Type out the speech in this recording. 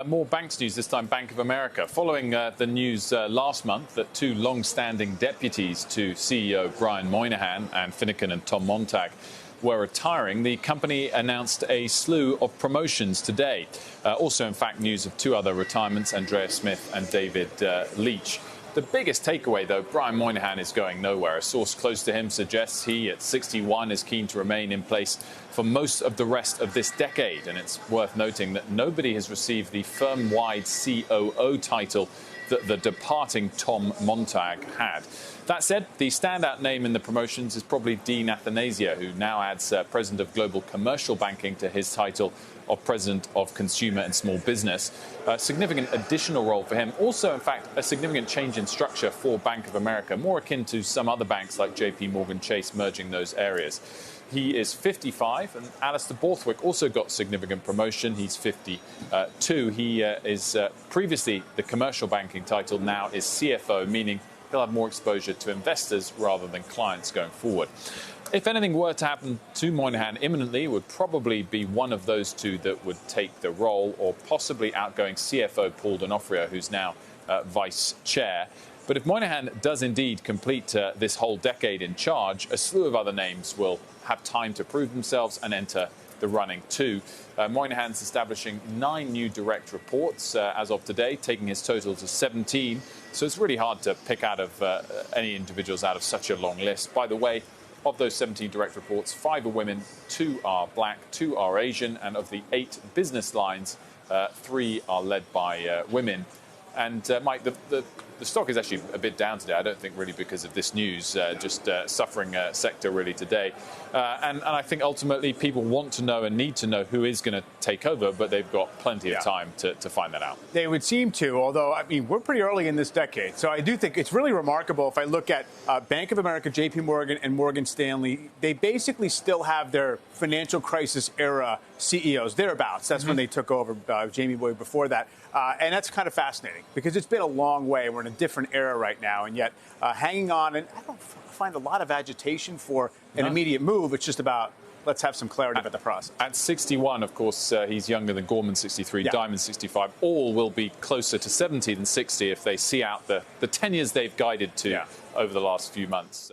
More banks news, this time Bank of America. Following the news last month that two long-standing deputies to CEO Brian Moynihan, Anne Finucane and Tom Montag, were retiring, the company announced a slew of promotions today. Also, in fact, news of two other retirements, Andrea Smith and David Leach. The biggest takeaway, though, Brian Moynihan is going nowhere. A source close to him suggests he, at 61, is keen to remain in place for most of the rest of this decade. And it's worth noting that nobody has received the firm-wide COO title that the departing Tom Montag had. That said, the standout name in the promotions is probably Dean Athanasia, who now adds President of Global Commercial Banking to his title of President of Consumer and Small Business. A significant additional role for him. Also, in fact, a significant change in structure for Bank of America, more akin to some other banks like JP Morgan Chase merging those areas. He is 55, and Alistair Borthwick also got significant promotion. He's 52. He is previously the commercial banking title, now is CFO, meaning he'll have more exposure to investors rather than clients going forward. If anything were to happen to Moynihan imminently, it would probably be one of those two that would take the role, or possibly outgoing CFO Paul D'Onofrio, who's now vice chair. But if Moynihan does indeed complete this whole decade in charge, a slew of other names will have time to prove themselves and enter the running too. Moynihan's establishing 9 new direct reports as of today, taking his total to 17. So it's really hard to pick out of any individuals out of such a long list. By the way, of those 17 direct reports, 5 are women, 2 are black, 2 are Asian, and of the 8 business lines, 3 are led by women. And Mike, the stock is actually a bit down today. I don't think really because of this news, just suffering sector really today. And I think ultimately people want to know and need to know who is going to take over, but they've got plenty of time to find that out. They would seem to, although, I mean, we're pretty early in this decade. So I do think it's really remarkable if I look at Bank of America, JP Morgan, and Morgan Stanley. They basically still have their financial crisis era CEOs, thereabouts. That's when they took over, Jamie Boy before that. And that's kind of fascinating because it's been a long way. We're in a different era right now, and yet hanging on. And I don't find a lot of agitation for an immediate move. It's just about let's have some clarity about the process. At 61, of course, he's younger than Gorman 63, Diamond 65. All will be closer to 70 than 60 if they see out the tenures they've guided to over the last few months.